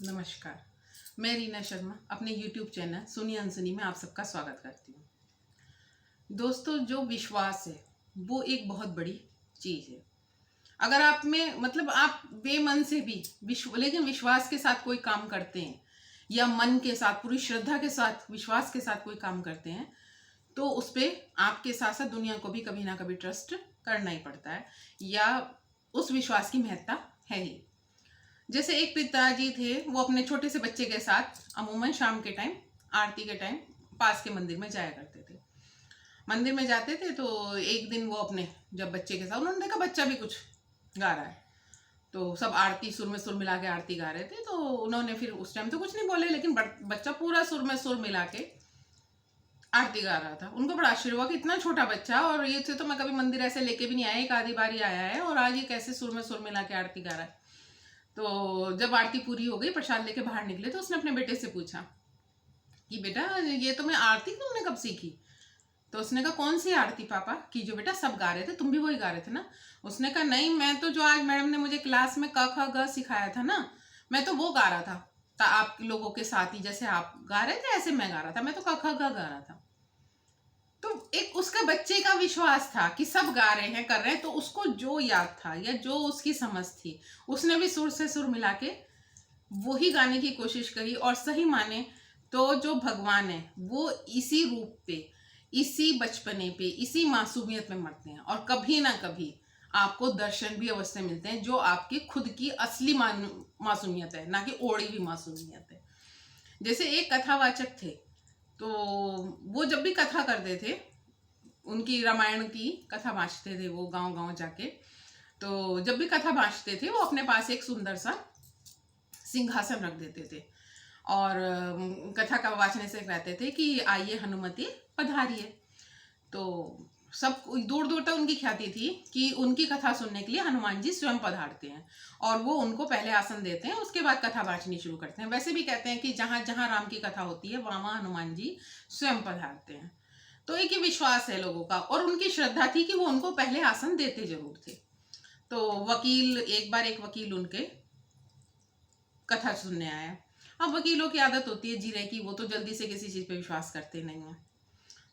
नमस्कार। मैं रीना शर्मा अपने YouTube चैनल सुनी अनसुनी में आप सबका स्वागत करती हूँ। दोस्तों, जो विश्वास है वो एक बहुत बड़ी चीज़ है। अगर आप में मतलब आप बेमन से भी लेकिन विश्वास के साथ कोई काम करते हैं या मन के साथ पूरी श्रद्धा के साथ विश्वास के साथ कोई काम करते हैं तो उस पर आपके साथ साथ दुनिया को भी कभी ना कभी ट्रस्ट करना ही पड़ता है या उस विश्वास की महत्ता है ही। जैसे एक पिताजी थे, वो अपने छोटे से बच्चे के साथ अमूमन शाम के टाइम आरती के टाइम पास के मंदिर में जाया करते थे। मंदिर में जाते थे तो एक दिन वो अपने जब बच्चे के साथ उन्होंने देखा बच्चा भी कुछ गा रहा है, तो सब आरती सुर में सुर मिला के आरती गा रहे थे। तो उन्होंने फिर उस टाइम तो कुछ नहीं बोले, लेकिन बच्चा पूरा सुर में सुर मिला के आरती गा रहा था। उनको बड़ा आश्चर्य हुआ कि इतना छोटा बच्चा, और ये थे तो मैं कभी मंदिर ऐसे लेके भी नहीं आया, एक आधी बारी आया है और आज ये कैसे सुर में सुर मिला के आरती गा रहा है। तो जब आरती पूरी हो गई, प्रसाद लेके बाहर निकले, तो उसने अपने बेटे से पूछा कि बेटा ये तुम्हें आरती तुमने कब सीखी? तो उसने कहा कौन सी आरती पापा? कि जो बेटा सब गा रहे थे, तुम भी वही गा रहे थे ना? उसने कहा नहीं, मैं तो जो आज मैडम ने मुझे क्लास में क ख ग सिखाया था ना, मैं तो वो गा रहा था। आप लोगों के साथ ही जैसे आप गा रहे थे ऐसे मैं गा रहा था, मैं तो क ख ग गा रहा था। तो एक उसका बच्चे का विश्वास था कि सब गा रहे हैं कर रहे हैं, तो उसको जो याद था या जो उसकी समझ थी उसने भी सुर से सुर मिला के वही गाने की कोशिश करी। और सही माने तो जो भगवान है वो इसी रूप पे, इसी बचपने पे, इसी मासूमियत में मरते हैं, और कभी ना कभी आपको दर्शन भी अवश्य मिलते हैं जो आपकी खुद की असली मासूमियत है, ना कि ओढ़ी हुई मासूमियत है। जैसे एक कथावाचक थे, तो वो जब भी कथा करते थे, उनकी रामायण की कथा बाँचते थे वो गांव गांव जाके। तो जब भी कथा बाँचते थे वो अपने पास एक सुंदर सा सिंहासन रख देते थे और कथा का वाचने से कहते थे कि आइए हनुमती पधारिए। तो सब दूर दूर तक उनकी ख्याति थी कि उनकी कथा सुनने के लिए हनुमान जी स्वयं पधारते हैं, और वो उनको पहले आसन देते हैं, उसके बाद कथा बाँचनी शुरू करते हैं। वैसे भी कहते हैं कि जहाँ जहाँ राम की कथा होती है वहाँ वहाँ हनुमान जी स्वयं पधारते हैं। तो एक ही विश्वास है लोगों का, और उनकी श्रद्धा थी कि वो उनको पहले आसन देते जरूर थे। तो वकील एक वकील उनके कथा सुनने आया। अब वकीलों की आदत होती है जीरे की, वो तो जल्दी से किसी चीज पे विश्वास करते नहीं है।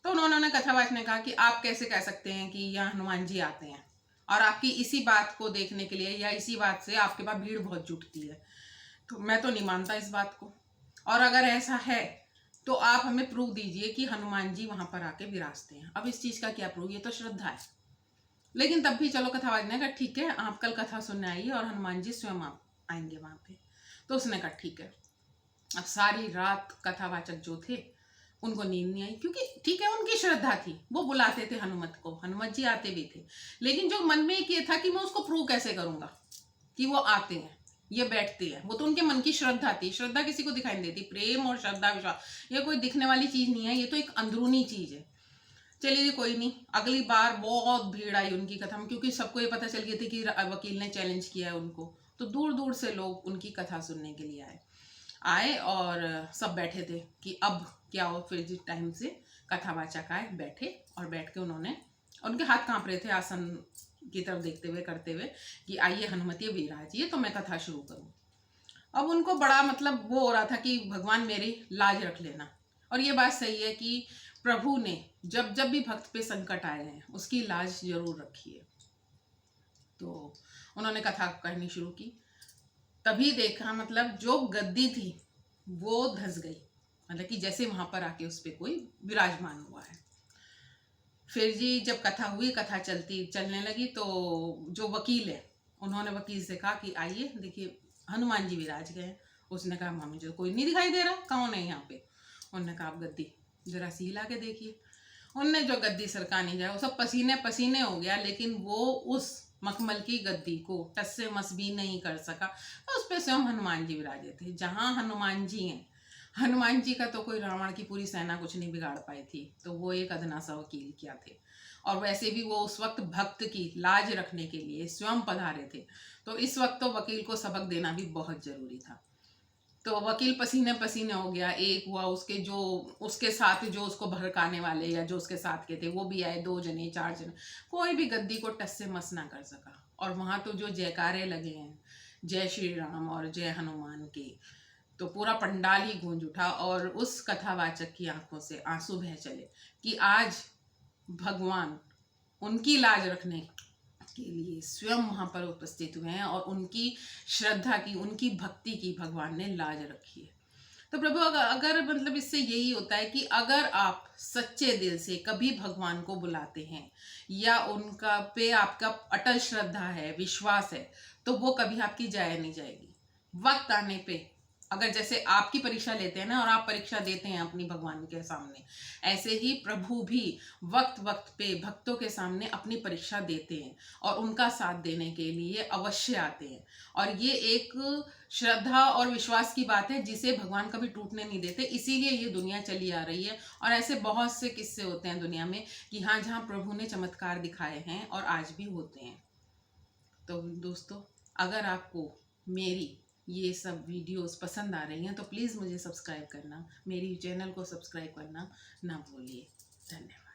तो उन्होंने कथावाच ने कहा कि आप कैसे कह सकते हैं कि यहाँ हनुमान जी आते हैं, और आपकी इसी बात को देखने के लिए या इसी बात से आपके पास भीड़ बहुत जुटती है। तो मैं तो नहीं मानता इस बात को, और अगर ऐसा है तो आप हमें प्रूफ दीजिए कि हनुमान जी वहां पर आके विराजते हैं। अब इस चीज का क्या प्रूफ? ये तो श्रद्धा है। लेकिन तब भी चलो कथावाच ने कहा ठीक है, आप कल कथा सुनने आइए और हनुमान जी स्वयं आप आएंगे वहां पे। तो उसने कहा ठीक है। अब सारी रात कथावाचक जो थे उनको नींद नहीं आई, क्योंकि ठीक है उनकी श्रद्धा थी, वो बुलाते थे हनुमत को, हनुमत जी आते भी थे, लेकिन जो मन में एक ये था कि मैं उसको प्रूव कैसे करूंगा कि वो आते हैं, ये बैठते हैं। वो तो उनके मन की श्रद्धा थी। श्रद्धा किसी को दिखाई नहीं देती। प्रेम और श्रद्धा विश्वास ये कोई दिखने वाली चीज नहीं है, ये तो एक अंदरूनी चीज है। चलिए कोई नहीं, अगली बार बहुत भीड़ आई उनकी कथा में, क्योंकि सबको ये पता चल गया था कि वकील ने चैलेंज किया है उनको। तो दूर दूर से लोग उनकी कथा सुनने के लिए आए और सब बैठे थे कि अब क्या हो। फिर जिस टाइम से कथावाचक आए, बैठे और बैठ के उन्होंने, उनके हाथ कांप रहे थे आसन की तरफ देखते हुए करते हुए कि आइए हनुमती विराजिए तो मैं कथा शुरू करूं। अब उनको बड़ा मतलब वो हो रहा था कि भगवान मेरी लाज रख लेना। और ये बात सही है कि प्रभु ने जब जब भी भक्त पे संकट आए हैं उसकी लाज जरूर रखी है। तो उन्होंने कथा कहनी शुरू की। तभी देखा मतलब जो गद्दी थी वो धस गई, मतलब कि जैसे वहां पर आके उस पर कोई विराजमान हुआ है। फिर जी जब कथा हुई, कथा चलने लगी, तो जो वकील है उन्होंने वकील से कहा कि आइए देखिए हनुमान जी विराज गए। उसने कहा मुझे कोई नहीं दिखाई दे रहा, कौन है यहाँ पे? उन्होंने कहा आप गद्दी जरा सी हिला के देखिए। उनने जो गद्दी सरकाने जाए वो सब पसीने पसीने हो गया, लेकिन वो उस मखमल की गद्दी को टस से मस भी नहीं कर सका। तो उस पर स्वयं हनुमान जी विराजे थे। जहाँ हनुमान जी हैं, हनुमान जी का तो कोई रावण की पूरी सेना कुछ नहीं बिगाड़ पाई थी, तो वो एक अदना सा वकील क्या थे। और वैसे भी वो उस वक्त भक्त की लाज रखने के लिए स्वयं पधारे थे। तो इस वक्त तो वकील को सबक देना भी बहुत जरूरी था। तो वकील पसीने पसीने हो गया। एक हुआ, उसके जो उसके साथ जो उसको भड़काने वाले या जो उसके साथ के थे वो भी आए, 2 जने 4 जने, कोई भी गद्दी को टस से मस ना कर सका। और वहां तो जो जयकारे लगे हैं जय श्री राम और जय हनुमान के, तो पूरा पंडाल ही गूंज उठा और उस कथावाचक की आंखों से आंसू बह चले कि आज भगवान उनकी लाज रखने के लिए स्वयं वहां पर उपस्थित हुए हैं और उनकी श्रद्धा की, उनकी भक्ति की भगवान ने लाज रखी है। तो प्रभु अगर मतलब इससे यही होता है कि अगर आप सच्चे दिल से कभी भगवान को बुलाते हैं या उनका पे आपका अटल श्रद्धा है, विश्वास है, तो वो कभी आपकी जाया नहीं जाएगी। वक्त आने पे अगर जैसे आपकी परीक्षा लेते हैं ना और आप परीक्षा देते हैं अपनी भगवान के सामने, ऐसे ही प्रभु भी वक्त वक्त पे भक्तों के सामने अपनी परीक्षा देते हैं और उनका साथ देने के लिए अवश्य आते हैं। और ये एक श्रद्धा और विश्वास की बात है जिसे भगवान कभी टूटने नहीं देते, इसीलिए ये दुनिया चली आ रही है। और ऐसे बहुत से किस्से होते हैं दुनिया में कि हाँ, जहाँ प्रभु ने चमत्कार दिखाए हैं और आज भी होते हैं। तो दोस्तों, अगर आपको मेरी ये सब वीडियोस पसंद आ रही हैं तो प्लीज़ मुझे सब्सक्राइब करना, मेरी चैनल को सब्सक्राइब करना ना भूलिए। धन्यवाद।